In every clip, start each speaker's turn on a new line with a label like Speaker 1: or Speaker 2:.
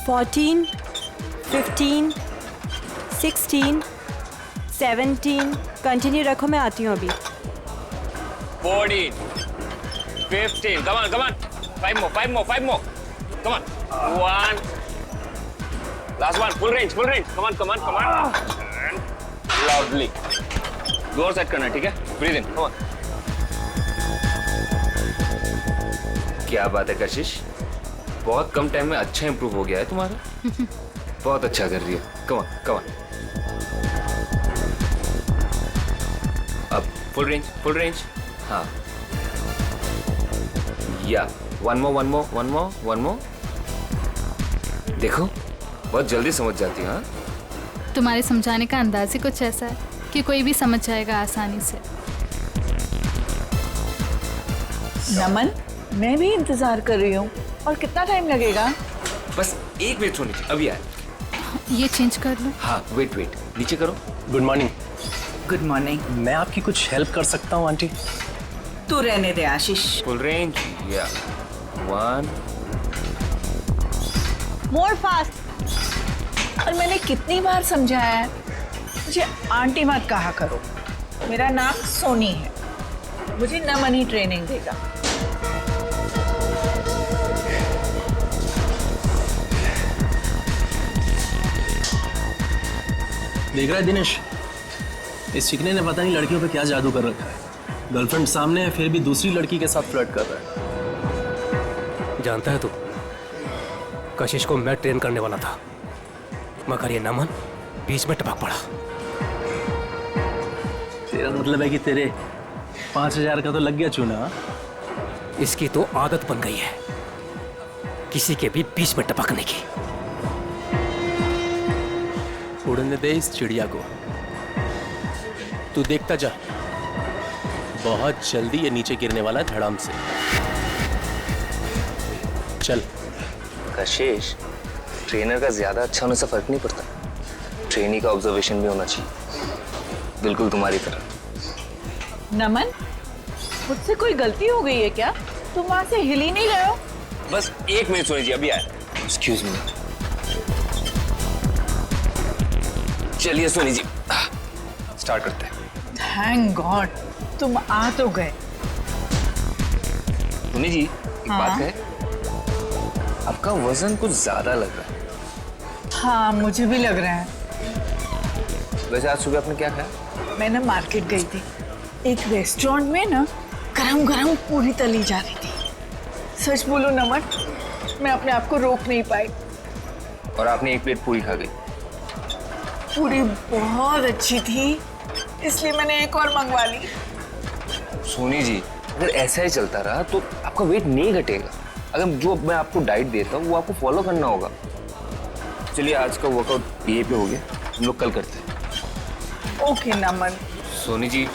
Speaker 1: 14, 15, 16, 17. Continue रखो, मैं आती हूँ अभी.
Speaker 2: 14, 15. Come on. 5 more. Come on. 1. Last one. Full range. Come on. And lovely. Door set करना, ठीक है? Breathe in. Come on. क्या बात है कशिश, बहुत कम टाइम में अच्छा इंप्रूव हो गया है तुम्हारा. बहुत अच्छा कर रही है. Come on. अब फुल रेंज. हाँ. या one more. देखो, बहुत जल्दी समझ जाती है. हाँ,
Speaker 3: तुम्हारे समझाने का अंदाज ही कुछ ऐसा है कि कोई भी समझ जाएगा आसानी से.
Speaker 4: नमन, मैं भी इंतजार कर रही हूँ. और कितना टाइम लगेगा?
Speaker 2: बस 1 मिनट होनी चाहिए. अभी आए.
Speaker 3: ये चेंज कर लो.
Speaker 2: हाँ, वेट नीचे करो.
Speaker 5: Good morning.
Speaker 4: Good morning.
Speaker 5: मैं आपकी कुछ हेल्प कर सकता हूँ आंटी?
Speaker 4: तू रहने दे आशीष.
Speaker 2: Full range. या 1.
Speaker 4: मोर फास्ट. और मैंने कितनी बार समझाया है, मुझे आंटी मत कहा करो. मेरा नाम सोनी है. मुझे नमन ही ट्रेनिंग देगा.
Speaker 5: देख रहा है दिनेश, इस चिकने ने पता नहीं लड़कियों पे क्या जादू कर रखा है. गर्लफ्रेंड सामने है, फिर भी दूसरी लड़की के साथ फ्लर्ट कर रहा है.
Speaker 6: जानता है तू, कशिश को मैं ट्रेन करने वाला था, मगर ये नमन बीच में टपक पड़ा.
Speaker 5: तेरा मतलब है कि तेरे 5,000 का तो लग गया चूना.
Speaker 6: इसकी तो आदत बन गई है किसी के भी बीच में टपकने की.
Speaker 5: उड़ने दे इस चिड़िया को. तू देखता जा, बहुत जल्दी ये नीचे गिरने वाला है धड़ाम से. चल.
Speaker 2: कशिश, ट्रेनर का ज्यादा अच्छा होने से फर्क नहीं पड़ता. ट्रेनी का ऑब्जर्वेशन भी होना चाहिए, बिल्कुल तुम्हारी तरह.
Speaker 4: नमन, मुझसे कोई गलती हो गई है क्या? तुम वहां से हिल ही नहीं रहे हो.
Speaker 2: बस 1 मिनट सोनी जी, अभी आए. Excuse me. चलिए सोनी जी, स्टार्ट करते हैं.
Speaker 4: थैंक गॉड, तुम आ तो गए.
Speaker 2: सोनी जी, एक बात है, आपका वजन कुछ ज्यादा लग रहा है.
Speaker 4: हाँ, मुझे भी लग रहा है.
Speaker 2: वैसे आज सुबह आपने क्या खाया?
Speaker 4: मैं ना मार्केट गई थी. एक रेस्टोरेंट में ना गरम पूरी तली जा रही थी. सच बोलो नमन, मैं अपने आप को रोक नहीं पाई.
Speaker 2: और आपने 1 प्लेट पूरी खा गई.
Speaker 4: पूरी बहुत अच्छी थी, इसलिए मैंने एक और मंगवा ली.
Speaker 2: सोनी जी, अगर ऐसा ही चलता रहा तो आपका वेट नहीं घटेगा. अगर जो मैं आपको डाइट देता हूँ वो आपको फॉलो करना होगा. चलिए, आज का वर्कआउट ये पे हो गया, हम लोग कल करते हैं.
Speaker 4: ओके नमन.
Speaker 2: सोनी जी,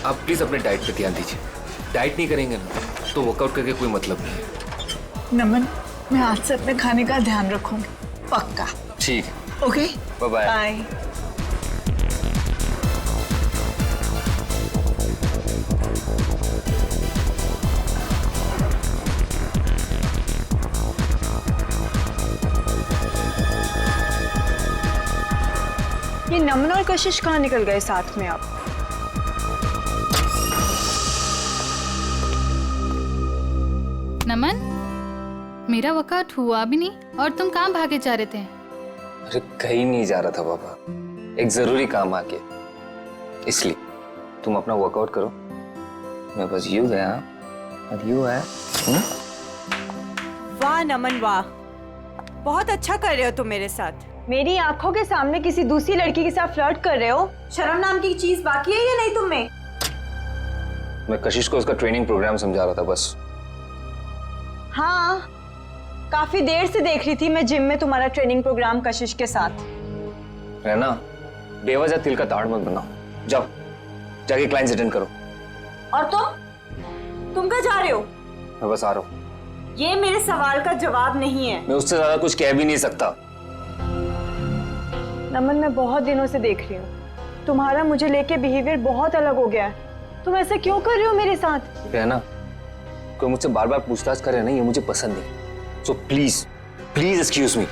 Speaker 2: आप प्लीज अपने डाइट पे ध्यान दीजिए. डाइट नहीं करेंगे ना तो वर्कआउट करके कोई मतलब नहीं है.
Speaker 4: नमन, मैं आज से अपने खाने का ध्यान रखूंगी, पक्का.
Speaker 2: ठीक है.
Speaker 4: Okay,
Speaker 2: bye.
Speaker 4: बाय.
Speaker 1: ये नमन और कशिश कहाँ निकल गए साथ में? आप
Speaker 3: नमन, मेरा वर्कआउट हुआ भी नहीं और तुम कहाँ भागे जा रहे थे?
Speaker 2: अरे कहीं नहीं जा रहा था पापा, एक जरूरी काम आ गया, इसलिए. तुम अपना वर्कआउट करो, मैं बस यूं गया और यूं आया.
Speaker 1: वाह नमन वाह, बहुत अच्छा कर रहे हो तुम मेरे साथ. मेरी आंखों के सामने किसी दूसरी लड़की के साथ फ्लर्ट कर रहे हो. शर्म नाम की चीज बाकी है या नहीं तुम में?
Speaker 2: मैं कशिश को उसका ट्रेनिंग प्रोग्राम समझा रहा था बस.
Speaker 1: हाँ, काफी देर से देख रही थी मैं जिम में तुम्हारा ट्रेनिंग प्रोग्राम कशिश के साथ.
Speaker 2: रहना, बेवजह तिल का ताड़ मत बनाओ. जाओ, जाके क्लाइंट्स अटेंड करो.
Speaker 1: और तुम कहाँ जा रहे हो?
Speaker 2: मैं बस आ रहा हूँ.
Speaker 1: ये मेरे सवाल का जवाब नहीं है.
Speaker 2: मैं उससे ज्यादा कुछ कह भी नहीं सकता.
Speaker 1: नमन, मैं बहुत दिनों से देख रही हूँ, तुम्हारा मुझे लेके बिहेवियर बहुत अलग हो गया है. तुम ऐसा क्यों कर रहे हो मेरे साथ?
Speaker 2: रहना, कोई मुझसे बार बार पूछताछ करे ना, ये मुझे पसंद नहीं. So please please excuse me.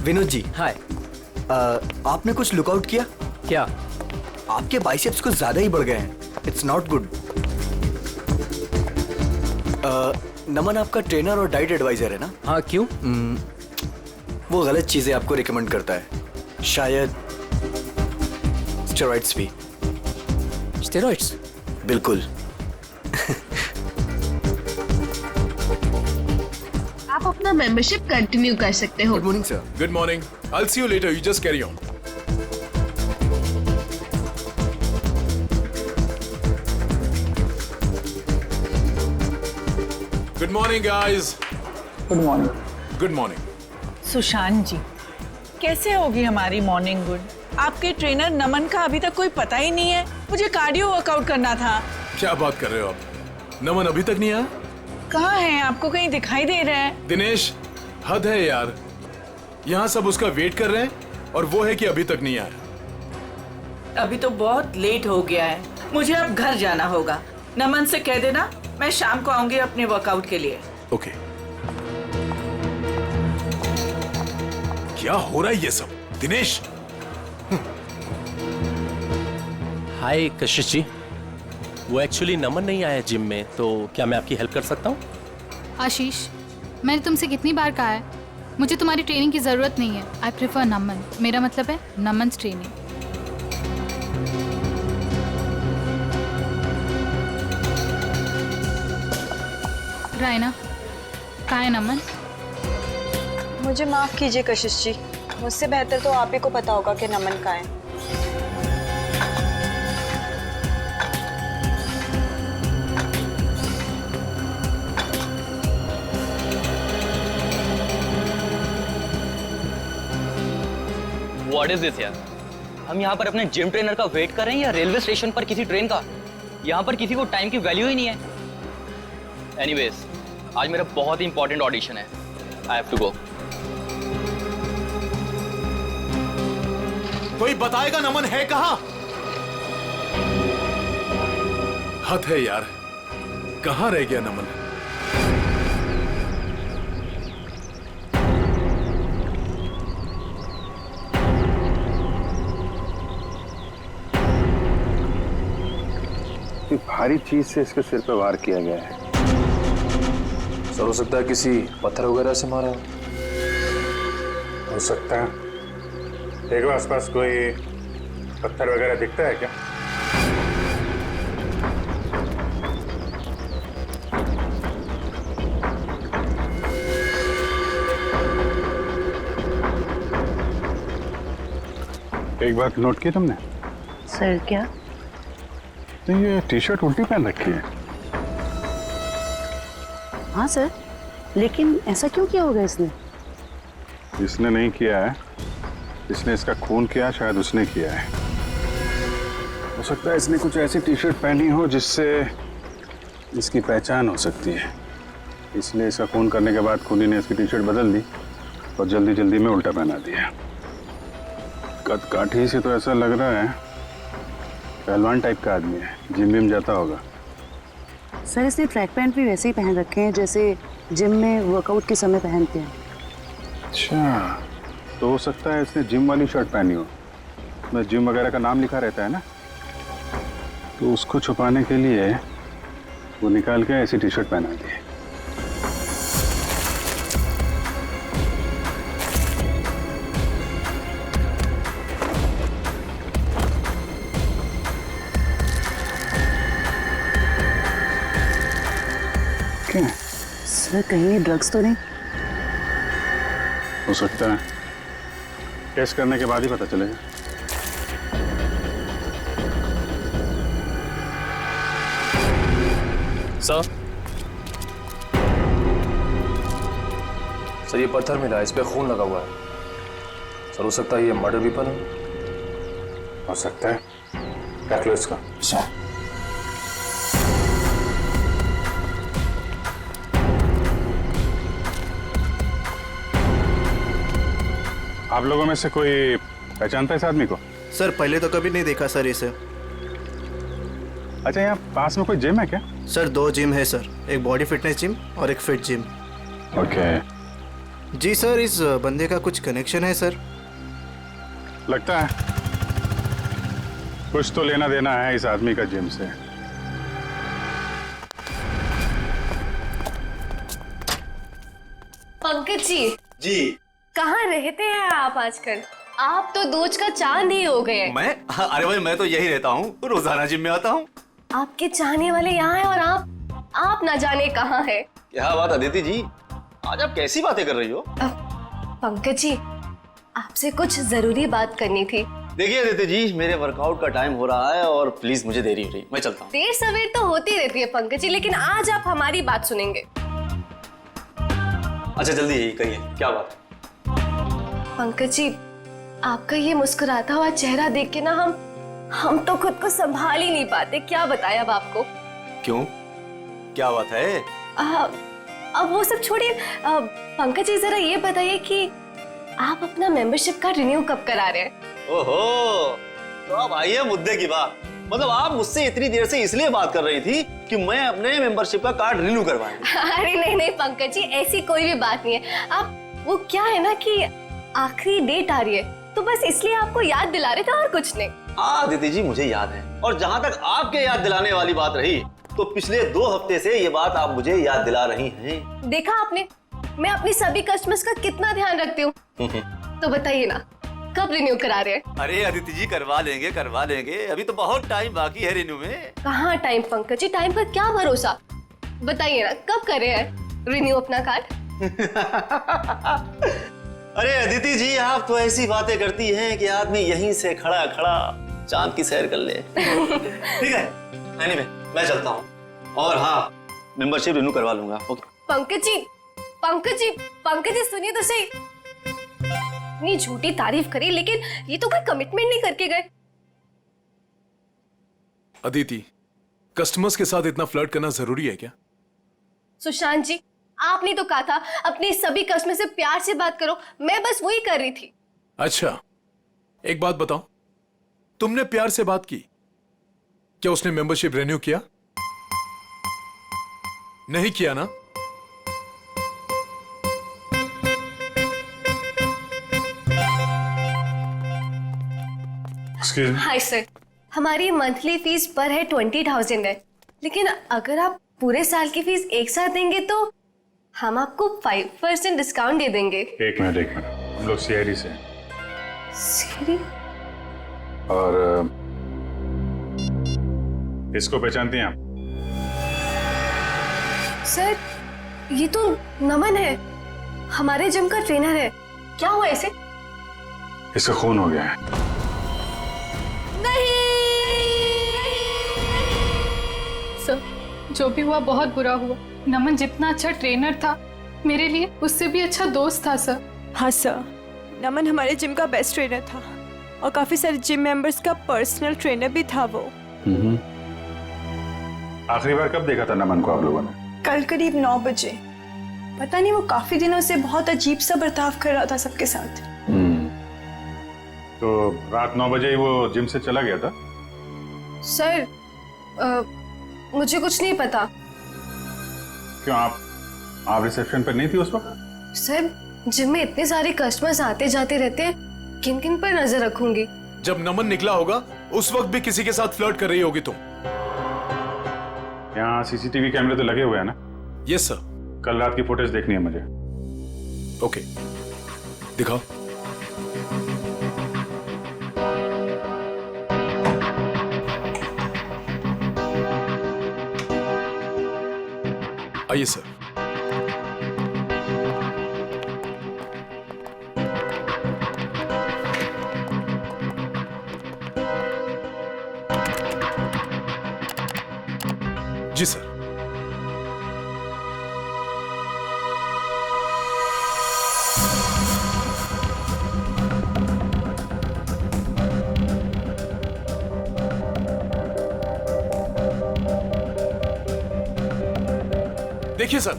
Speaker 7: Vinod ji,
Speaker 6: hi.
Speaker 7: आपने कुछ लुकआउट किया?
Speaker 6: क्या?
Speaker 7: आपके बाइसेप्स कुछ ज्यादा ही बढ़ गए हैं। It's not good. नमन आपका ट्रेनर और डाइट एडवाइजर है ना?
Speaker 6: हाँ, क्यों?
Speaker 7: वो गलत चीजें आपको रिकमेंड करता है, शायद स्टेरॉइड्स भी।
Speaker 6: स्टेरॉइड्स?
Speaker 7: बिल्कुल।
Speaker 8: आप अपना मेंबरशिप कंटिन्यू कर सकते हो।
Speaker 7: Good morning sir.
Speaker 9: Good morning. I'll see you later. You just carry on. Good morning, guys.
Speaker 4: Good morning.
Speaker 9: Good morning.
Speaker 4: Sushant ji, कैसे होगी हमारी मॉर्निंग गुड? आपके ट्रेनर नमन का अभी तक कोई पता ही नहीं है। मुझे कार्डियो वर्कआउट करना था।
Speaker 9: क्या बात कर रहे हो आप? नमन अभी तक नहीं आया?
Speaker 4: कहाँ है? आपको कहीं दिखाई दे रहा है?
Speaker 9: दिनेश, हद है यार। यहाँ सब उसका वेट कर रहे हैं और वो है कि अभी तक नहीं आया।
Speaker 10: अभी तो बहुत लेट हो गया है, मुझे अब घर जाना होगा। नमन से कह देना मैं शाम को आऊंगी अपने वर्कआउट के लिए।
Speaker 9: ओके। क्या हो रहा है ये सब? दिनेश,
Speaker 5: हाय कशिश जी, वो एक्चुअली नमन नहीं आया जिम में, तो क्या मैं आपकी हेल्प कर सकता हूँ?
Speaker 3: आशीष, मैंने तुमसे कितनी बार कहा है मुझे तुम्हारी ट्रेनिंग की ज़रूरत नहीं है। आई प्रेफर नमन। मेरा मतलब है नमन ट्रेनिंग। रायना, कहाँ है नमन?
Speaker 1: मुझे माफ कीजिए कशिश जी, मुझसे बेहतर तो आप ही को पता होगा कि नमन कहाँ है।
Speaker 11: व्हाट इज दिस यार? हम यहाँ पर अपने जिम ट्रेनर का वेट कर रहे हैं या रेलवे स्टेशन पर किसी ट्रेन का? यहाँ पर किसी को टाइम की वैल्यू ही नहीं है। एनीवेज, आज मेरा बहुत ही इंपॉर्टेंट ऑडिशन है। I have to go.
Speaker 9: कोई बताएगा नमन है कहाँ? हद है यार, कहाँ रह गया नमन?
Speaker 12: भारी चीज से इसके सिर पे वार किया गया है।
Speaker 13: सर, हो सकता है किसी पत्थर वगैरह से मारा
Speaker 12: हो सकता है। देखो आसपास कोई पत्थर वगैरह दिखता है क्या? एक बात नोट की तुमने?
Speaker 8: सर क्या?
Speaker 12: तो ये टी शर्ट उल्टी पहन रखी है।
Speaker 8: हाँ सर, लेकिन ऐसा क्यों किया होगा इसने?
Speaker 12: इसने नहीं किया है, इसने इसका खून किया, शायद उसने किया है। हो सकता है इसने कुछ ऐसी टी शर्ट पहनी हो जिससे इसकी पहचान हो सकती है, इसलिए इसका खून करने के बाद खूनी ने इसकी टी शर्ट बदल दी और जल्दी जल्दी में उल्टा पहना दिया। कद काठी से तो ऐसा लग रहा है पहलवान टाइप का आदमी है, जिम विम जाता होगा।
Speaker 8: सर, इसने ट्रैक पैंट भी वैसे ही पहन रखे हैं जैसे जिम में वर्कआउट के समय पहनते हैं।
Speaker 12: अच्छा, तो हो सकता है इसने जिम वाली शर्ट पहनी हो, उसमें जिम वगैरह का नाम लिखा रहता है ना, तो उसको छुपाने के लिए वो निकाल के ऐसी टी शर्ट पहना दी। क्या है?
Speaker 8: सर कहीं ड्रग्स तो नहीं?
Speaker 12: हो सकता है, टेस्ट करने के बाद ही पता चलेगा।
Speaker 13: सर ये पत्थर मिला है, इस पे खून लगा हुआ है। सर हो सकता है ये मर्डर वेपन हो।
Speaker 12: हो सकता है, रख लो इसका। आप लोगों में से कोई पहचानता है इस आदमी को?
Speaker 7: सर पहले तो कभी नहीं देखा सर इसे।
Speaker 12: अच्छा, यहाँ पास में कोई जिम है क्या?
Speaker 7: सर 2 जिम है सर, एक बॉडी फिटनेस जिम और एक फिट जिम।
Speaker 12: ओके।
Speaker 7: जी सर, इस बंदे का कुछ कनेक्शन है सर?
Speaker 12: लगता है कुछ तो लेना देना है इस आदमी का जिम से।
Speaker 14: पंकज जी।
Speaker 7: जी।
Speaker 14: कहाँ रहते हैं आप आजकल? आप तो दूज का चांद ही हो गए।
Speaker 7: मैं? अरे भाई मैं तो यही रहता हूँ, रोजाना जिम में आता हूँ।
Speaker 14: आपके चाहने वाले यहाँ हैं और आप ना जाने कहाँ है।
Speaker 11: क्या बात अदिति जी, आज आप कैसी बातें कर रही हो?
Speaker 14: पंकज जी, आपसे कुछ जरूरी बात करनी थी।
Speaker 11: देखिए अदिति जी, मेरे वर्कआउट का टाइम हो रहा है और प्लीज मुझे देरी हो रही, मैं चलता हूँ।
Speaker 14: देर सवेर तो होती रहती है पंकज जी, लेकिन आज आप हमारी बात सुनेंगे।
Speaker 11: अच्छा जल्दी यही कहिए, क्या बात?
Speaker 14: पंकज जी, आपका ये मुस्कुराता हुआ चेहरा देख के ना हम तो खुद को संभाल ही नहीं पाते। क्या बताएं अब आपको।
Speaker 7: क्यों, क्या बात है?
Speaker 14: अब वो सब छोड़िए, पंकज जी जरा ये बताइए कि आप अपना मेंबरशिप कार्ड रिन्यू कब करा रहे हैं?
Speaker 11: ओहो, तो अब आइए मुद्दे की बात। मतलब आप मुझसे इतनी देर से इसलिए बात कर रही थी कि मैं अपने मेंबरशिप का कार्ड रिन्यू करवाऊंगा।
Speaker 14: अरे नहीं पंकज जी, ऐसी कोई भी बात नहीं है। आप वो क्या है ना कि आखिरी डेट आ रही है, तो बस इसलिए आपको याद दिला रहे थे और कुछ नहीं।
Speaker 11: दीदी जी मुझे याद है, और जहाँ तक आपके याद दिलाने वाली बात रही, तो पिछले 2 हफ्ते से ये बात आप मुझे याद दिला रही हैं।
Speaker 14: देखा आपने, मैं अपनी सभी कस्टमर्स का कितना ध्यान रखती हूँ। तो बताइए ना, कब रिन्यू करा रहे हैं?
Speaker 7: अरे अदिति जी करवा लेंगे, अभी तो बहुत टाइम बाकी है रिन्यू में।
Speaker 14: कहाँ टाइम पंकज जी, टाइम का क्या भरोसा। बताइए ना, कब कर रहे हैं रिन्यू अपना कार्ड?
Speaker 11: अरे अदिति जी, आप तो ऐसी बातें करती हैं कि आदमी यहीं से खड़ा खड़ा चांद की सैर कर ले। ठीक है, anyway, मैं चलता हूँ, और हाँ मेंबरशिप रिन्यू करवा लूंगा। ओके।
Speaker 14: पंकज जी सुनिए तो सही। इतनी झूठी तारीफ करी, लेकिन ये तो कोई कमिटमेंट नहीं करके गए।
Speaker 9: अदिति, कस्टमर्स के साथ इतना फ्लर्ट करना जरूरी है क्या?
Speaker 14: सुशांत जी, आपने तो कहा था अपने सभी कस्टमर से प्यार से बात करो, मैं बस वही कर रही थी।
Speaker 9: अच्छा, एक बात बताओ, तुमने प्यार से बात की, क्या उसने मेंबरशिप रिन्यू किया? नहीं किया ना?
Speaker 14: हाय सर, हमारी मंथली फीस पर है 20,000 है, लेकिन अगर आप पूरे साल की फीस एक साथ देंगे तो हम आपको 5% डिस्काउंट दे देंगे।
Speaker 12: एक मिनट, हम लोग सीआईडी से।
Speaker 14: सीआईडी?
Speaker 12: और इसको पहचानती हैं आप?
Speaker 14: सर, ये तो नमन है, हमारे जिम का ट्रेनर है। क्या हुआ इसे?
Speaker 12: इसका खून हो गया है।
Speaker 3: सर, जो भी हुआ बहुत बुरा हुआ। नमन जितना अच्छा ट्रेनर था, मेरे लिए उससे भी अच्छा दोस्त था सर।
Speaker 1: हाँ सर, नमन हमारे जिम का बेस्ट ट्रेनर था और काफी सारे जिम मेंबर्स का पर्सनल ट्रेनर भी था वो।
Speaker 12: आखिरी बार कब देखा था नमन को आप लोगों ने?
Speaker 1: कल करीब 9 बजे। पता नहीं, वो काफी दिनों से बहुत अजीब सा बर्ताव कर रहा था सबके साथ।
Speaker 12: तो रात 9 बजे ही वो जिम से चला गया था?
Speaker 14: सर, मुझे कुछ नहीं पता।
Speaker 12: क्यों, आप रिसेप्शन पर नहीं थी उस वक्त?
Speaker 14: सर, जिम में इतने सारे कस्टमर्स आते जाते रहते हैं, किन किन पर नजर रखूंगी।
Speaker 9: जब नमन निकला होगा उस वक्त भी किसी के साथ फ्लर्ट कर रही होगी तुम।
Speaker 12: यहाँ सीसीटीवी कैमरे तो लगे हुए हैं ना?
Speaker 9: Yes sir.
Speaker 12: कल रात की फुटेज देखनी है मुझे।
Speaker 9: ओके, दिखाओ। आइए सर। जी सर। देखिए sir,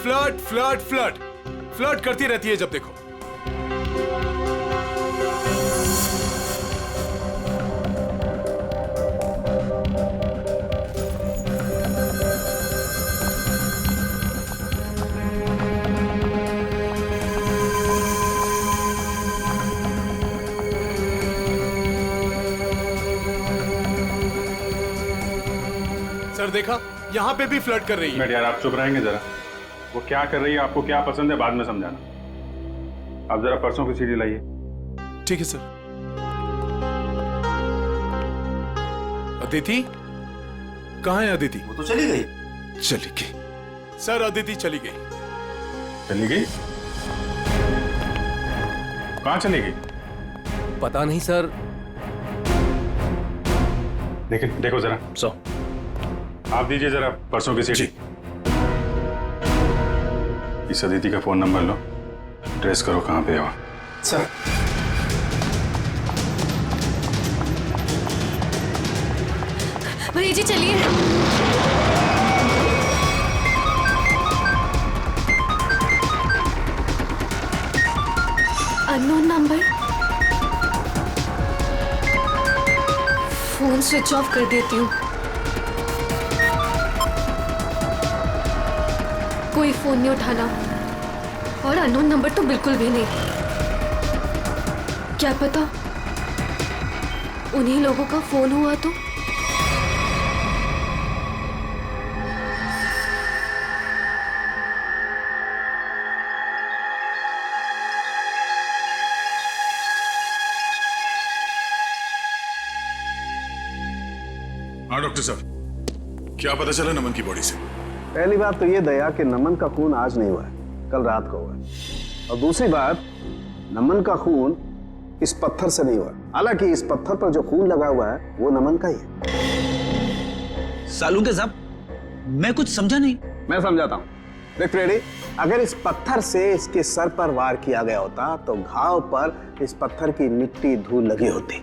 Speaker 9: flirt flirt flirt flirt करती रहती है जब देखो। सर देखा, यहाँ पे भी फ्लर्ट कर रही है।
Speaker 12: यार आप चुप रहेंगे जरा? वो क्या कर रही है, आपको क्या पसंद है, बाद में समझाना। आप जरा परसों की सीडी लाइए।
Speaker 9: ठीक है सर। अदिति कहाँ है? अदिति
Speaker 7: वो तो चली गई।
Speaker 9: चली गई सर, अदिति चली गई।
Speaker 12: चली गई? कहाँ चली गई?
Speaker 6: पता नहीं सर।
Speaker 12: देखो जरा।
Speaker 6: सो
Speaker 12: आप दीजिए जरा परसों की सीडी। इस अदिति का फोन नंबर लो, ट्रेस करो कहाँ पे है वो।
Speaker 7: सर
Speaker 14: भैया जी चलिए। Unknown number, phone switch off कर देती हूँ। कोई फोन नहीं उठाना और अननोन नंबर तो बिल्कुल भी नहीं। क्या पता उन्हीं लोगों का फोन हुआ तो।
Speaker 9: हाँ डॉक्टर साहब, क्या पता चला नमन की बॉडी से?
Speaker 15: पहली बात तो ये दया कि नमन का खून आज नहीं हुआ है, कल रात को हुआ है। और दूसरी बात, नमन का खून इस पत्थर से नहीं हुआ। हालांकि इस पत्थर पर जो खून लगा हुआ है वो नमन का ही है।
Speaker 16: सालूके साहब, मैं कुछ समझा नहीं।
Speaker 15: मैं समझाता हूँ। देख फ्रेडी, अगर इस पत्थर से इसके सर पर वार किया गया होता तो घाव पर इस पत्थर की मिट्टी धूल लगी होती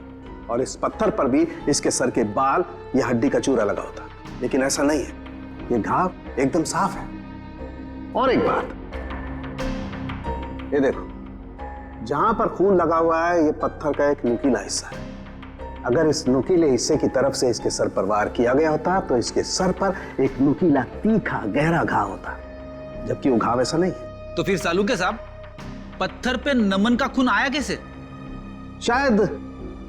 Speaker 15: और इस पत्थर पर भी इसके सर के बाल या हड्डी का चूरा लगा होता। लेकिन ऐसा नहीं है, ये घाव एकदम साफ है। और एक बात, ये देखो, जहां पर खून लगा हुआ है ये पत्थर का एक नुकीला हिस्सा है। अगर इस नुकीले हिस्से की तरफ से इसके सर पर वार किया गया होता तो इसके सर पर एक नुकीला तीखा गहरा घाव होता, जबकि वो घाव ऐसा नहीं है।
Speaker 16: तो फिर सालूके साहब, पत्थर पे नमन का खून आया कैसे?
Speaker 15: शायद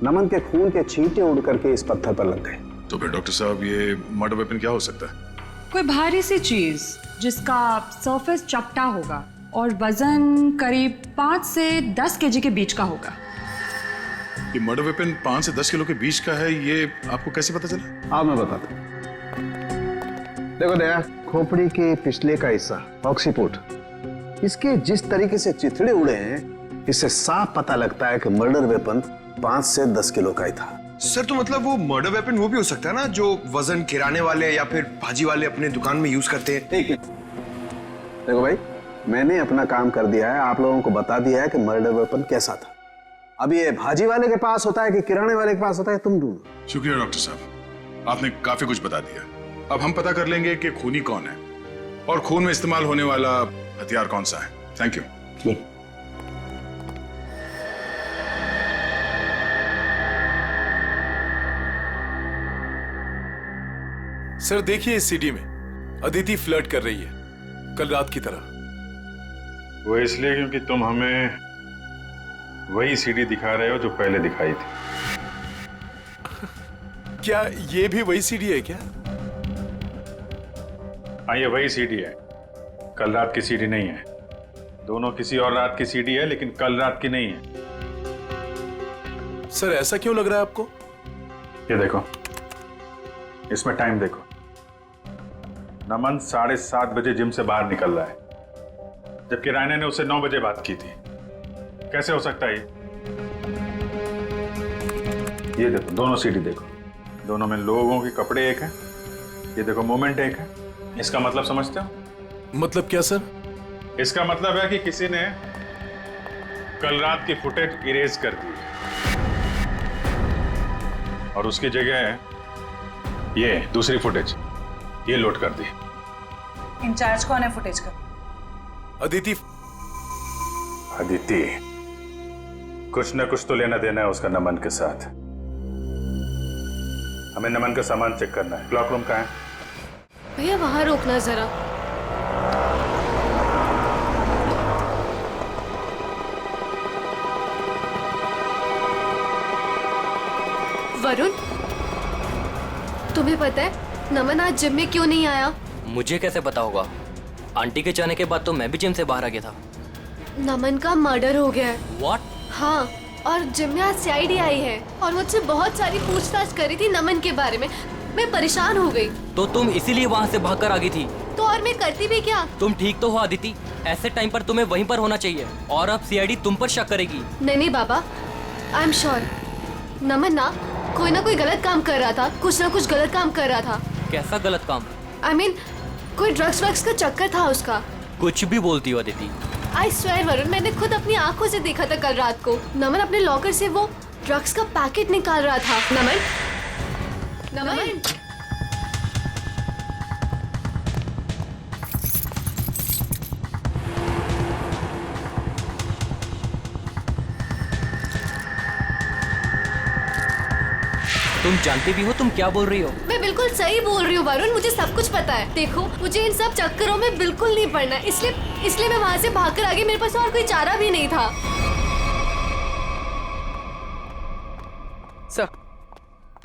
Speaker 15: नमन के खून के छींटे उड़ करके इस पत्थर पर लग गए।
Speaker 9: तो फिर डॉक्टर साहब, ये मर्डर वेपन क्या हो सकता है?
Speaker 1: कोई भारी सी चीज जिसका सरफेस चपटा होगा और वजन करीब 5 से 10 केजी के बीच का होगा।
Speaker 9: ये मर्डर वेपन 5 से 10 किलो के बीच का है, ये आपको कैसे पता चला?
Speaker 15: हाँ मैं बताता हूँ। देखो दया, खोपड़ी के पिछले का हिस्सा ऑक्सीपोर्ट, इसके जिस तरीके से चिथड़े उड़े हैं, इससे साफ पता लगता है कि मर्डर वेपन 5 से 10 किलो का ही था।
Speaker 7: सर तो मतलब वो मर्डर वेपन वो भी हो सकता है ना, जो वजन किराने वाले या फिर भाजी वाले अपने दुकान में यूज करते हैं।
Speaker 15: ठीक है, देखो भाई, मैंने अपना काम कर दिया है, आप लोगों को बता दिया है कि मर्डर वेपन कैसा था। अब ये भाजी वाले के पास होता है कि किराने वाले के पास होता है, तुम ढूंढो।
Speaker 9: शुक्रिया डॉक्टर साहब, आपने काफी कुछ बता दिया। अब हम पता कर लेंगे कि खूनी कौन है और खून में इस्तेमाल होने वाला हथियार कौन सा है। Thank you. सर देखिए, इस सीडी में अदिति फ्लर्ट कर रही है कल रात की तरह।
Speaker 12: वो इसलिए क्योंकि तुम हमें वही सीडी दिखा रहे हो जो पहले दिखाई थी।
Speaker 9: क्या ये भी वही सीडी है क्या?
Speaker 12: हाँ, ये वही सीडी है, कल रात की सीडी नहीं है। दोनों किसी और रात की सीडी है, लेकिन कल रात की नहीं है।
Speaker 9: सर ऐसा क्यों लग रहा है आपको?
Speaker 12: ये देखो, इसमें टाइम देखो,
Speaker 9: नमन 7:30 बजे जिम से बाहर निकल रहा है, जबकि रायना ने उससे 9 बजे बात की थी। कैसे हो सकता है ये देखो, दोनों सीढ़ी देखो, दोनों में लोगों के कपड़े एक हैं। ये देखो मूवमेंट एक है। इसका मतलब समझते हो?
Speaker 5: मतलब क्या सर?
Speaker 9: इसका मतलब है कि किसी ने कल रात की फुटेज इरेज कर दी और उसकी जगह ये दूसरी फुटेज ये लोड कर दी।
Speaker 4: इंचार्ज कौन है फुटेज का?
Speaker 5: अदिति।
Speaker 9: अदिति, कुछ न कुछ तो लेना देना है उसका नमन के साथ। हमें नमन का सामान चेक करना है। क्लॉक रूम कहाँ है?
Speaker 14: भैया वहां रोकना जरा। वरुण, तुम्हें पता है नमन आज जिम में क्यों नहीं आया?
Speaker 11: मुझे कैसे पता होगा? आंटी के जाने के बाद तो मैं भी जिम से बाहर आ गया था।
Speaker 14: नमन का मर्डर हो गया है।
Speaker 11: What?
Speaker 14: हाँ, और जिम में आज CID आई है और मुझसे बहुत सारी पूछताछ करी थी नमन के बारे में। मैं परेशान हो गई।
Speaker 11: तो तुम इसीलिए वहाँ से भागकर आ गई थी?
Speaker 14: तो और मैं करती भी क्या?
Speaker 11: तुम ठीक तो हो अदिति? ऐसे टाइम पर तुम्हें वहीं पर होना चाहिए और अब CID तुम पर शक करेगी।
Speaker 14: नहीं बाबा, आई एम श्योर नमन ना कोई गलत काम कर रहा था, कुछ ना कुछ गलत काम कर रहा था।
Speaker 11: कैसा गलत काम?
Speaker 14: I mean, कोई ड्रग्स का चक्कर था उसका।
Speaker 11: कुछ भी बोलती हो अदिति।
Speaker 14: आई स्वेयर वरुण, मैंने खुद अपनी आंखों से देखा था कल रात को। नमन अपने लॉकर से वो ड्रग्स का पैकेट निकाल रहा था। नमन।
Speaker 11: तुम जानती भी हो तुम क्या बोल रही हो?
Speaker 14: मैं बिल्कुल सही बोल रही हूँ वरुण, मुझे सब कुछ पता है। देखो, मुझे इन सब चक्करों में बिल्कुल नहीं पड़ना, इसलिए मैं वहाँ से भागकर आ गई। मेरे पास और कोई चारा भी नहीं था।
Speaker 17: सर,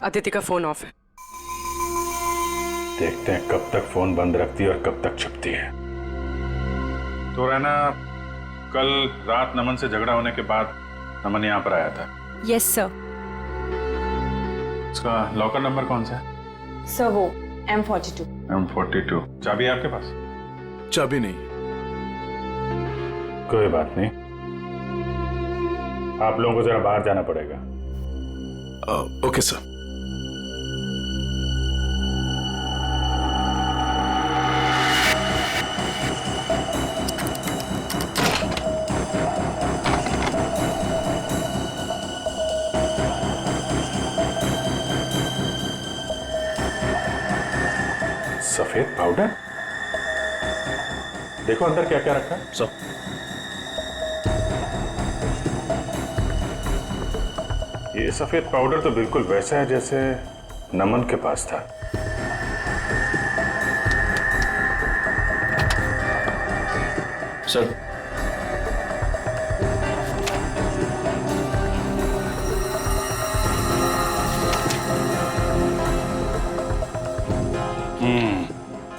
Speaker 17: अदिति का फोन ऑफ है।
Speaker 9: देखते हैं कब तक फोन बंद रखती है और कब तक छुपती है। तो रहना, कल रात नमन से झगड़ा होने के बाद नमन यहाँ पर आया था।
Speaker 1: Yes sir.
Speaker 9: उसका लॉकर नंबर कौन सा है?
Speaker 1: सर वो M42।
Speaker 9: M42। चाबी है आपके पास?
Speaker 5: चाबी नहीं।
Speaker 9: कोई बात नहीं, आप लोगों को जरा बाहर जाना पड़ेगा।
Speaker 5: Okay sir.
Speaker 9: सफेद पाउडर? देखो अंदर क्या क्या रखा है।
Speaker 5: सर,
Speaker 9: ये सफेद पाउडर तो बिल्कुल वैसा है जैसे नमन के पास था।
Speaker 5: सर,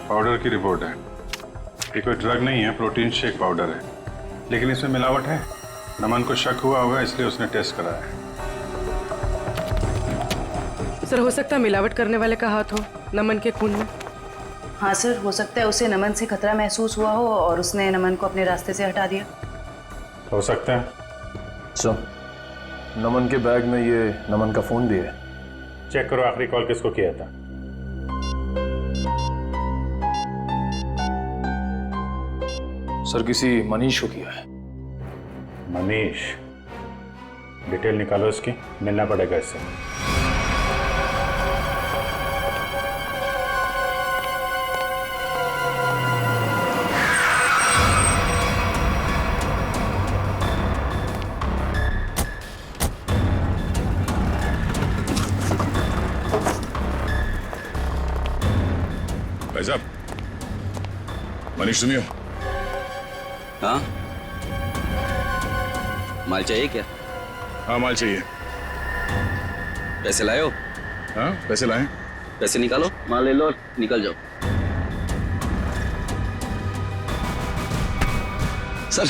Speaker 9: पाउडर की रिपोर्ट है। ये कोई ड्रग नहीं है, प्रोटीन शेक पाउडर है, लेकिन इसमें मिलावट है। नमन को शक हुआ होगा, इसलिए उसने टेस्ट कराया है।
Speaker 17: सर, हो सकता है मिलावट करने वाले का हाथ हो नमन के खून में।
Speaker 8: हाँ सर, हो सकता है उसे नमन से खतरा महसूस हुआ हो और उसने नमन को अपने रास्ते से हटा दिया।
Speaker 9: हो सकता है।
Speaker 13: सर, नमन के बैग में ये नमन का फोन भी है।
Speaker 9: चेक करो आखिरी कॉल किसको किया था।
Speaker 13: सर, किसी मनीष को किया है।
Speaker 9: मनीष? डिटेल निकालो इसकी, मिलना पड़ेगा इससे। भाई साहब, मनीष सुनियो।
Speaker 18: हाँ, माल चाहिए क्या?
Speaker 9: हाँ, माल चाहिए।
Speaker 18: पैसे लाए हो?
Speaker 9: हाँ, पैसे लाए।
Speaker 18: पैसे निकालो, माल ले लो और निकल जाओ। सर,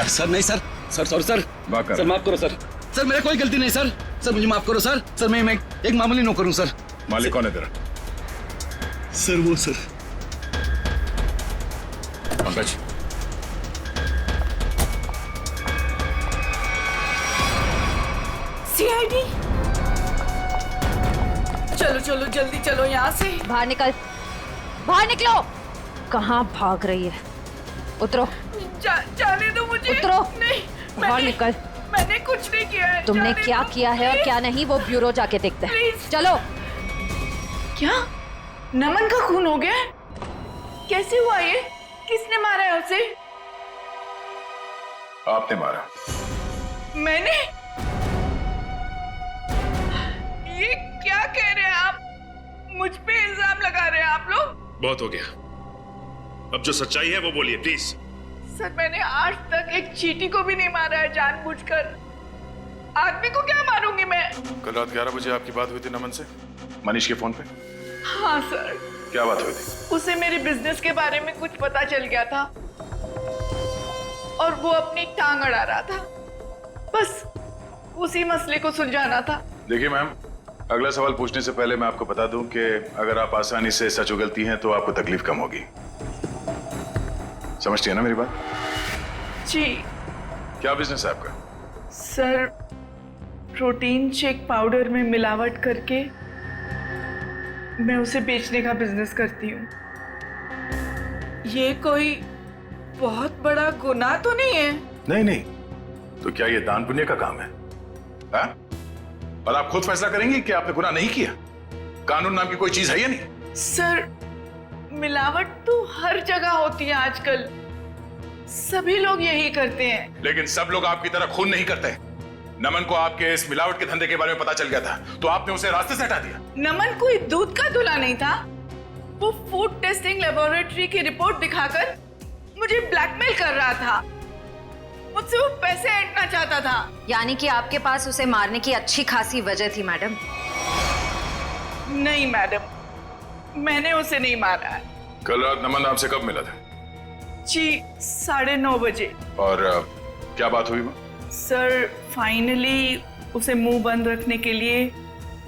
Speaker 18: सर नहीं सर, सॉरी सर, सर माफ करो सर, सर मेरा कोई गलती नहीं सर, सर मुझे माफ करो सर, सर मैं एक मामूली नौकर हूँ सर।
Speaker 9: मालिक कौन है तेरा?
Speaker 18: सर वो सर
Speaker 13: पंकज,
Speaker 10: सीआईडी, चलो चलो जल्दी चलो यहाँ से।
Speaker 1: बाहर निकल, बाहर निकलो। कहाँ भाग रही है? उतरो।
Speaker 10: जाने दो मुझे।
Speaker 1: उतरो।
Speaker 10: नहीं,
Speaker 1: बाहर निकल।
Speaker 10: मैंने कुछ नहीं किया है।
Speaker 1: तुमने क्या किया है और क्या नहीं वो ब्यूरो जाके देखते हैं। चलो।
Speaker 10: क्या नमन का खून हो गया है? कैसे हुआ ये? किसने मारा है उसे?
Speaker 12: आपने मारा।
Speaker 10: मैंने? ये क्या कह रहे हैं आप? मुझ पे इल्जाम लगा रहे हैं आप लोग?
Speaker 19: बहुत हो गया, अब जो सच्चाई है वो बोलिए प्लीज।
Speaker 10: सर, मैंने आज तक एक चींटी को भी नहीं मारा है जानबूझकर। आदमी को क्या मारूंगी मैं?
Speaker 12: कल रात 11 बजे आपकी बात हुई थी नमन से, मनीष के फोन पे?
Speaker 10: हाँ सर।
Speaker 12: क्या बात हुई थी?
Speaker 10: उसे मेरे बिजनेस के बारे में कुछ पता चल गया था और वो अपनी टांग अड़ा रहा था। बस उसी मसले को सुलझाना था।
Speaker 12: देखिए मैम, अगला सवाल पूछने से पहले मैं आपको बता दूं कि अगर आप आसानी से सच उगलती हैं तो आपको तकलीफ कम होगी। समझती है ना मेरी बात?
Speaker 10: जी।
Speaker 12: क्या बिजनेस है आपका?
Speaker 10: सर, प्रोटीन शेक पाउडर में मिलावट करके मैं उसे बेचने का बिजनेस करती हूँ। ये कोई बहुत बड़ा गुनाह तो नहीं है?
Speaker 12: नहीं नहीं, तो क्या ये दान पुण्य का काम है? हा? और आप खुद फैसला करेंगी कि आपने गुनाह नहीं किया? कानून नाम की कोई चीज है या नहीं?
Speaker 10: सर, मिलावट तो हर जगह होती है आजकल, सभी लोग यही करते हैं।
Speaker 12: लेकिन सब लोग आपकी तरह खून नहीं करते। नमन को आपके इस मिलावट के धंधे के बारे में पता चल गया था तो आपने उसे रास्ते से हटा दिया।
Speaker 10: नमन कोई दूध का दूल्हा नहीं था। वो फूड टेस्टिंग लेबोरेटरी की रिपोर्ट दिखाकर मुझे ब्लैकमेल कर रहा था। मुझसे वो पैसे ऐंठना चाहता था।
Speaker 1: यानी कि आपके पास उसे मारने की अच्छी खासी वजह थी मैडम?
Speaker 10: नहीं मैडम, मैंने उसे नहीं मारा है।
Speaker 12: कल रात नमन आपसे कब मिला था?
Speaker 10: जी 9:30 बजे।
Speaker 12: और क्या बात हुई वो?
Speaker 10: सर, फाइनली उसे मुंह बंद रखने के लिए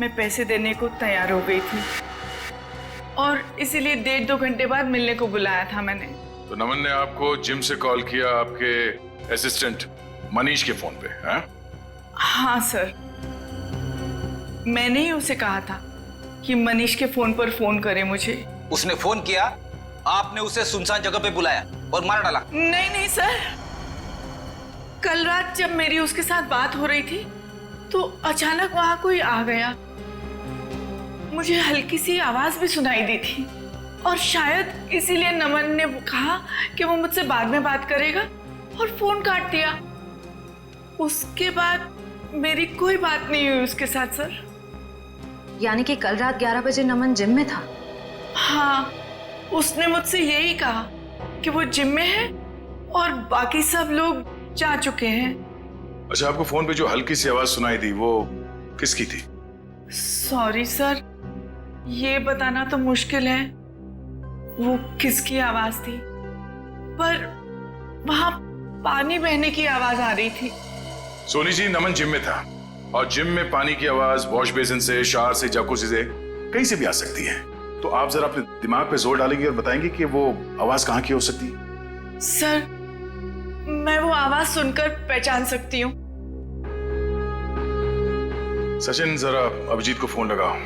Speaker 10: मैं पैसे देने को तैयार हो गई थी और इसीलिए 1.5-2 घंटे बाद मिलने को बुलाया था मैंने।
Speaker 12: तो नमन ने आपको जिम से कॉल किया आपके असिस्टेंट मनीष के फोन पे?
Speaker 10: हाँ सर, मैंने ही उसे कहा था कि मनीष के फोन पर फोन करे मुझे।
Speaker 18: उसने फोन किया, आपने उसे सुनसान जगह पे बुलाया और मार डाला?
Speaker 10: नहीं नहीं सर, कल रात जब मेरी उसके साथ बात हो रही थी तो अचानक वहां कोई आ गया। मुझे हल्की सी आवाज भी सुनाई दी थी और शायद इसीलिए नमन ने कहा कि वो मुझसे बाद में बात करेगा और फोन काट दिया। उसके बाद मेरी कोई बात नहीं हुई उसके साथ सर।
Speaker 1: यानी कि कल रात 11 बजे नमन जिम में था?
Speaker 10: हाँ, उसने मुझसे यही कहा कि वो जिम में है और बाकी सब लोग जा चुके हैं।
Speaker 12: अच्छा, आपको फोन पे जो हल्की सी आवाज सुनाई दी वो किसकी थी?
Speaker 10: सॉरी सर, ये बताना तो मुश्किल है वो किसकी आवाज थी, पर वहां पानी बहने की आवाज आ रही थी।
Speaker 12: सोनी जी, नमन जिम में था और जिम में पानी की आवाज वॉश बेसिन से, शावर से, जकूज़ी से, कहीं से भी आ सकती है। तो आप जरा अपने दिमाग पे जोर डालेंगे और बताएंगे कि वो आवाज कहाँ की हो सकती है?
Speaker 10: सर, मैं वो आवाज सुनकर पहचान सकती हूँ।
Speaker 12: सचिन, जरा अभिजीत को फोन लगाओ,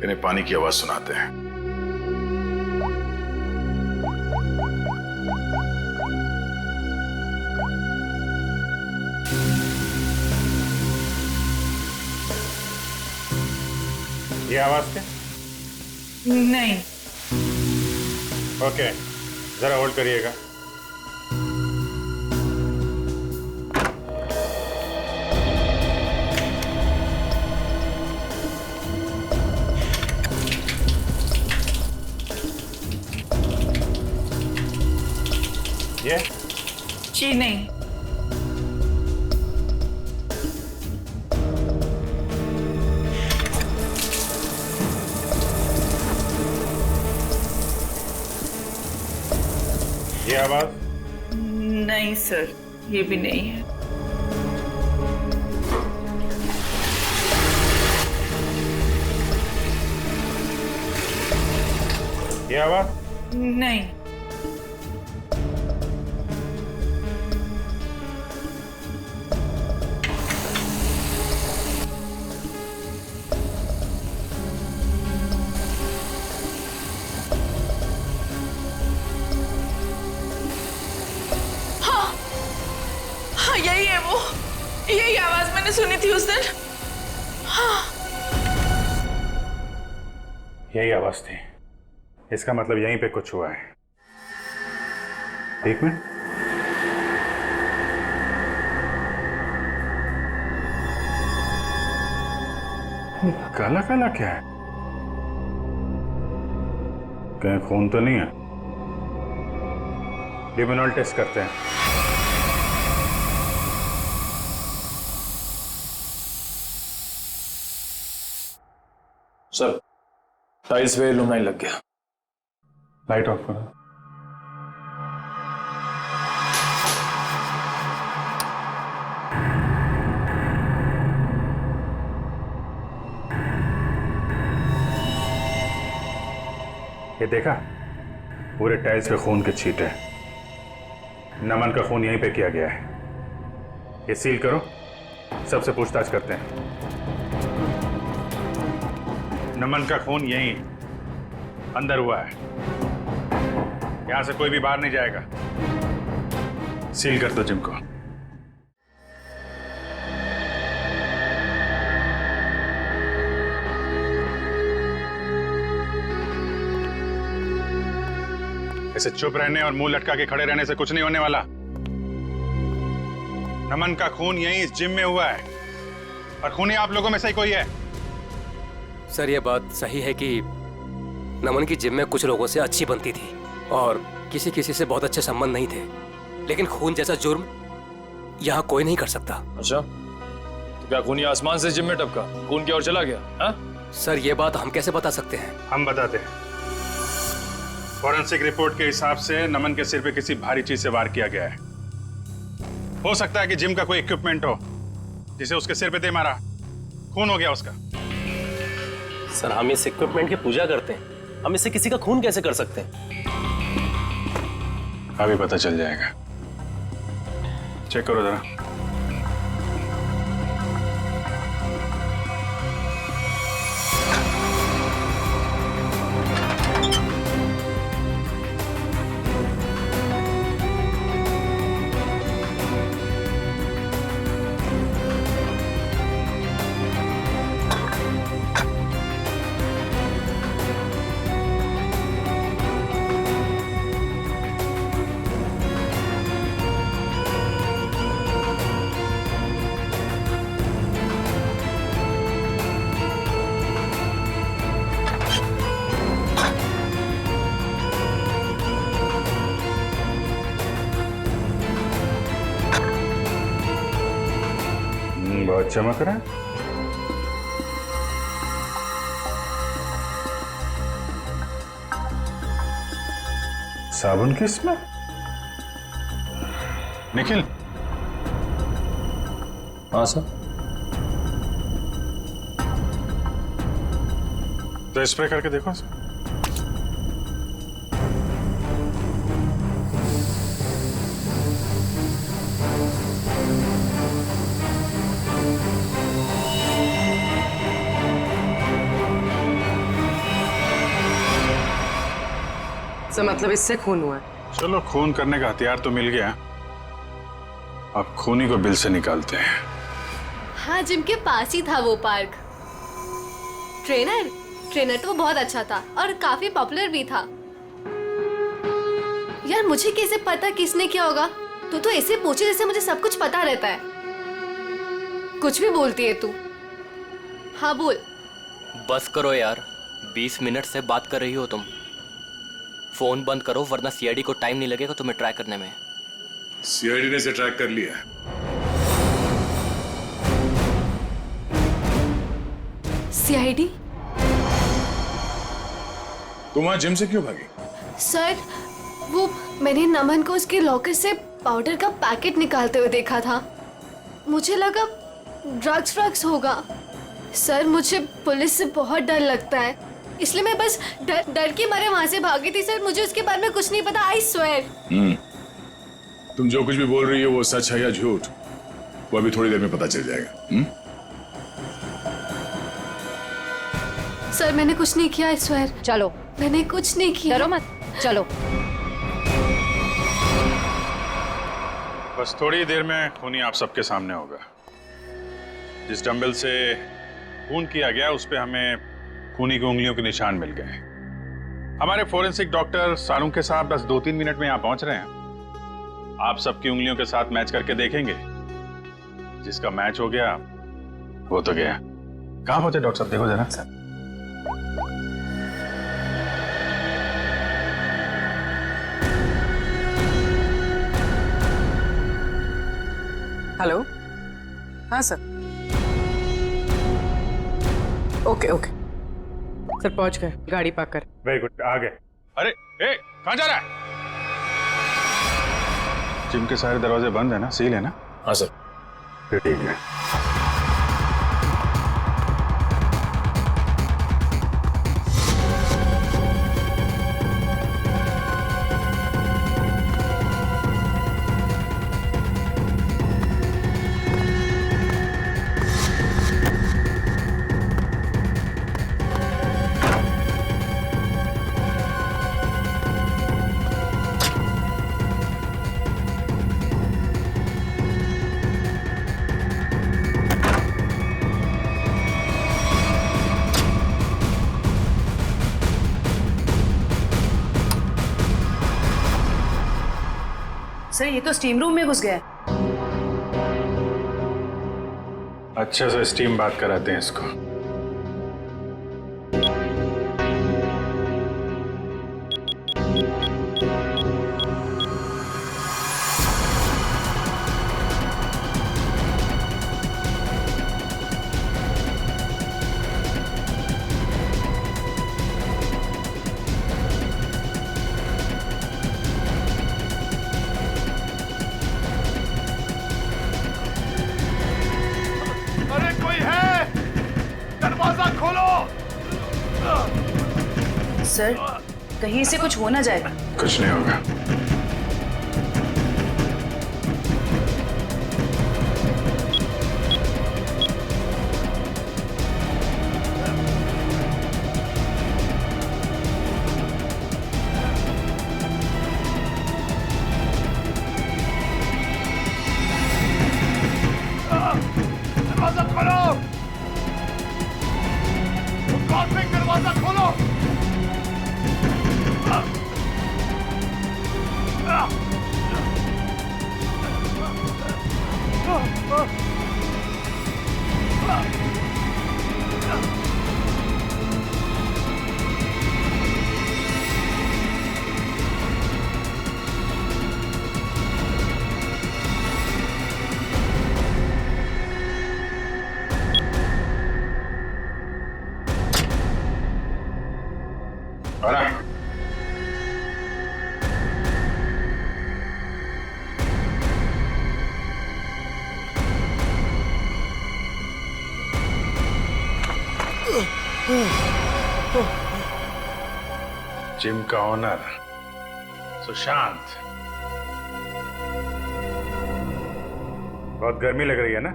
Speaker 12: इन्हें पानी की आवाज सुनाते हैं।
Speaker 9: ये आवाज क्या?
Speaker 10: नहीं।
Speaker 9: ओके, जरा होल्ड करिएगा। ये?
Speaker 10: जी नहीं।
Speaker 9: ये आवाज?
Speaker 10: नहीं सर, ये भी नहीं है।
Speaker 9: ये आवाज?
Speaker 10: नहीं। सुनी थी उस दिन? हाँ।
Speaker 9: यही आवाज थी। इसका मतलब यहीं पे कुछ हुआ है। एक मिनट। काला काला क्या है? कहीं खून तो नहीं है? लिमिनॉल टेस्ट करते हैं।
Speaker 13: सर, टाइल्स पे लुमनाइन लग गया।
Speaker 9: लाइट ऑफ करो। ये देखा? पूरे टाइल्स पे खून के छींटे। नमन का खून यहीं पे किया गया है। ये सील करो, सबसे पूछताछ करते हैं। नमन का खून यहीं अंदर हुआ है। यहां से कोई भी बाहर नहीं जाएगा। सील कर दो जिम को। ऐसे चुप रहने और मुंह लटका के खड़े रहने से कुछ नहीं होने वाला। नमन का खून यहीं इस जिम में हुआ है और खूनी आप लोगों में से ही कोई है।
Speaker 6: सर, ये बात सही है कि नमन की जिम में कुछ लोगों से अच्छी बनती थी और किसी किसी से बहुत अच्छे संबंध नहीं थे, लेकिन खून जैसा जुर्म यहाँ कोई नहीं कर सकता।
Speaker 13: अच्छा, तो क्या खूनी आसमान से जिम में टपका, खून की ओर चला गया? हाँ?
Speaker 6: सर, ये बात हम कैसे बता सकते हैं?
Speaker 9: हम बताते हैं। फॉरेंसिक रिपोर्ट के हिसाब से नमन के सिर पे किसी भारी चीज से वार किया गया है। हो सकता है कि जिम का कोई इक्विपमेंट हो जिसे उसके सिर पे दे मारा, खून हो गया उसका।
Speaker 5: सर, हम इस इक्विपमेंट की पूजा करते हैं, हम इससे किसी का खून कैसे कर सकते हैं?
Speaker 9: अभी पता चल जाएगा। चेक करो जरा। बहुत चमक रहा है। साबुन की स्मेल। निखिल।
Speaker 13: हाँ सर।
Speaker 9: तो स्प्रे करके देखो सर।
Speaker 17: सर, मतलब इससे खून हुआ है?
Speaker 9: चलो, खून करने का हथियार तो मिल गया। अब खूनी को बिल से निकालते हैं।
Speaker 14: हाँ, जिम के पास ही था वो पार्क। ट्रेनर तो बहुत अच्छा था और काफी पॉपुलर भी था। यार, मुझे कैसे पता किसने किया होगा? तू तो ऐसे पूछे जैसे मुझे सब कुछ पता रहता है। कुछ भी बोलती है तू। हाँ बोल।
Speaker 11: बस करो यार, 20 मिनट से बात कर रही हो तुम। फोन बंद करो वरना सीआईडी को टाइम नहीं लगेगा तुम्हें ट्रैक करने में।
Speaker 19: सीआईडी ने इसे ट्रैक कर लिया।
Speaker 14: सीआईडी?
Speaker 19: तुम वहां जिम से क्यों भागी?
Speaker 14: सर, वो मैंने नमन को उसके लॉकर से पाउडर का पैकेट निकालते हुए देखा था। मुझे लगा ड्रग्स होगा। सर, मुझे पुलिस से बहुत डर लगता है, इसलिए मैं बस डर के मारे वहां से भागी थी। सर, मुझे उसके बारे में कुछ नहीं पता, आई स्वेयर।
Speaker 19: तुम जो कुछ भी बोल रही हो वो सच है या झूठ, वो अभी थोड़ी देर में पता चल जाएगा।
Speaker 14: सर, मैंने कुछ नहीं किया, आई स्वेयर।
Speaker 8: चलो,
Speaker 14: मैंने कुछ नहीं किया।
Speaker 8: डरो मत, चलो।
Speaker 9: बस थोड़ी देर में खूनी आप सबके सामने होगा। जिस डंबल से खून किया गया उस पे हमें खूनी की उंगलियों के निशान मिल गए। हमारे फोरेंसिक डॉक्टर सारुंग के साहब बस 2-3 मिनट में यहाँ पहुंच रहे हैं। आप सबकी उंगलियों के साथ मैच करके देखेंगे, जिसका मैच हो गया वो तो गया। कहाँ पहुंचे डॉक्टर साहब, देखो जरा।
Speaker 17: हेलो, हाँ सर। ओके ओके सर, पहुंच गए, गाड़ी पार्क कर।
Speaker 9: वेरी गुड, आ गए। अरे ए, कहाँ जा रहा है? जिम के सारे दरवाजे बंद है ना, सील है ना?
Speaker 13: हाँ सर।
Speaker 9: फिर ठीक है।
Speaker 8: सर ये तो स्टीम रूम में घुस गया है।
Speaker 9: अच्छे से स्टीम बात कराते हैं इसको।
Speaker 8: सर कहीं से कुछ हो ना जाए।
Speaker 9: कुछ नहीं होगा।
Speaker 19: दरवाजा खोलो, दरवाजा खोलो। जिम का ओनर सुशांत, बहुत गर्मी लग रही है ना?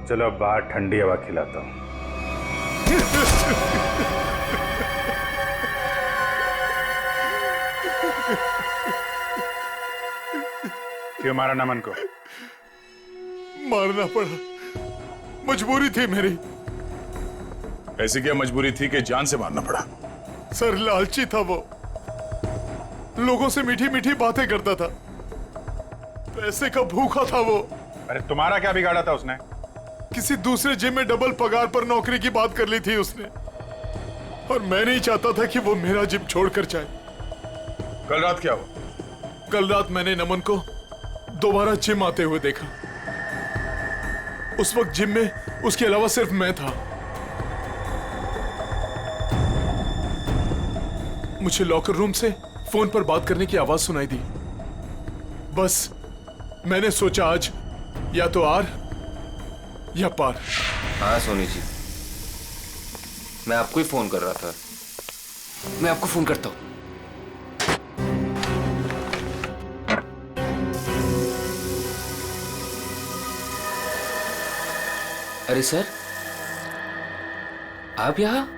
Speaker 19: चलो अब बाहर ठंडी हवा खिलाता हूं। क्यों मारा नमन को? मारना पड़ा, मजबूरी थी मेरी। ऐसी क्या मजबूरी थी कि जान से मारना पड़ा? सर लालची था वो, लोगों से मीठी मीठी बातें करता था, पैसे का भूखा था वो।
Speaker 9: अरे तुम्हारा क्या बिगाड़ा था उसने?
Speaker 19: किसी दूसरे जिम में डबल पगार पर नौकरी की बात कर ली थी उसने, और मैं नहीं चाहता था कि वो मेरा जिम छोड़कर जाए।
Speaker 9: कल रात क्या हुआ?
Speaker 19: कल रात मैंने नमन को दोबारा जिम आते हुए देखा। उस वक्त जिम में उसके अलावा सिर्फ मैं था। मुझे लॉकर रूम से फोन पर बात करने की आवाज सुनाई दी। बस मैंने सोचा आज या तो आर या पार।
Speaker 2: हाँ सोनी जी, मैं आपको ही फोन कर रहा था। मैं आपको फोन करता हूँ। अरे सर, आप यहाँ?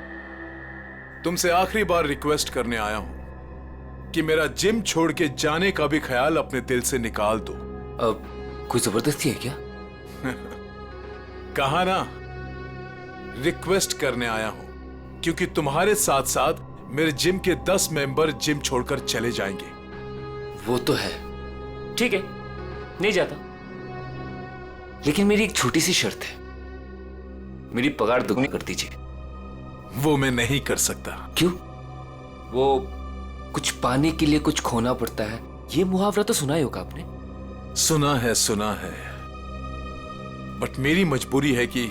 Speaker 19: तुमसे आखिरी बार रिक्वेस्ट करने आया हूं कि मेरा जिम छोड़ के जाने का भी ख्याल अपने दिल से निकाल दो।
Speaker 2: अब कोई जबरदस्ती है क्या?
Speaker 19: कहा ना, रिक्वेस्ट करने आया हूं, क्योंकि तुम्हारे साथ साथ मेरे जिम के 10 मेंबर जिम छोड़कर चले जाएंगे।
Speaker 2: वो तो है, ठीक है, नहीं जाता, लेकिन मेरी एक छोटी सी शर्त है, मेरी पगार दुगनी कर दीजिए।
Speaker 19: वो मैं नहीं कर सकता।
Speaker 2: क्यों? वो कुछ पाने के लिए कुछ खोना पड़ता है, ये मुहावरा तो सुना ही होगा आपने।
Speaker 19: सुना है, बट मेरी मजबूरी है कि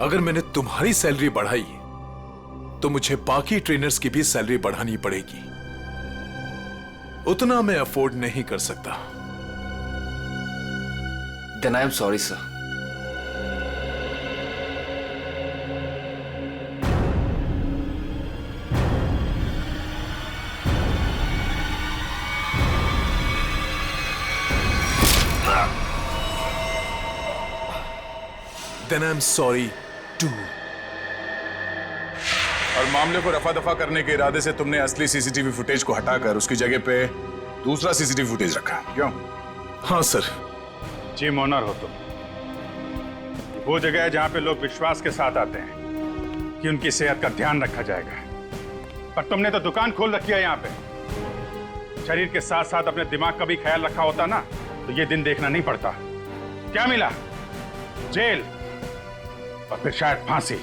Speaker 19: अगर मैंने तुम्हारी सैलरी बढ़ाई तो मुझे बाकी ट्रेनर्स की भी सैलरी बढ़ानी पड़ेगी। उतना मैं अफोर्ड नहीं कर सकता।
Speaker 2: Then I am sorry, sir.
Speaker 19: Then I'm sorry too.
Speaker 9: और मामले को रफा दफा करने के इरादे से तुमने असली सीसीटीवी फुटेज को हटाकर उसकी जगह पे दूसरा सीसीटीवी फुटेज रखा, क्यों?
Speaker 19: हाँ सर।
Speaker 9: जिम ओनर हो तुम। वो जगह है जहां पे लोग विश्वास के साथ आते हैं कि उनकी सेहत का ध्यान रखा जाएगा, पर तुमने तो दुकान खोल रखी है यहाँ पे। शरीर के साथ साथ अपने दिमाग का भी ख्याल रखा होता ना, तो ये दिन देखना नहीं पड़ता। क्या मिला? जेल और फिर शायद फांसी।